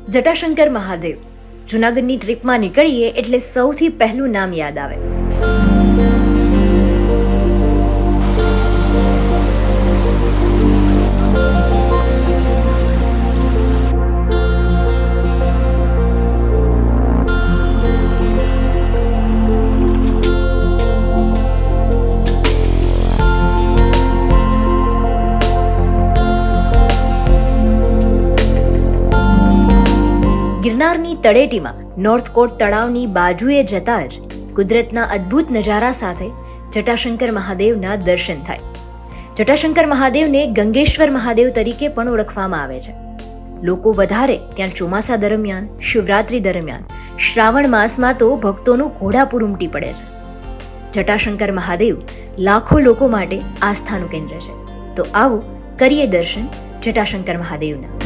જટાશંકર મહાદેવ. જૂનાગઢની ટ્રીપમાં નીકળીએ એટલે સૌથી પહેલું નામ યાદ આવે. ગિરનારની તળેટીમાં નોર્થ કોટ તળાવની બાજુએ જતા જ કુદરતના અદ્ભુત નજારા સાથે જટાશંકર મહાદેવના દર્શન થાય. જટાશંકર મહાદેવને ગંગેશ્વર મહાદેવ તરીકે પણ ઓળખવામાં આવે છે. લોકો વધારે ત્યાં ચોમાસા દરમિયાન, શિવરાત્રી દરમિયાન, શ્રાવણ માસમાં તો ભક્તોનું ઘોડાપૂર ઉમટી પડે છે. જટાશંકર મહાદેવ લાખો લોકો માટે આસ્થાનું કેન્દ્ર છે. તો આવો કરીએ દર્શન જટાશંકર મહાદેવના.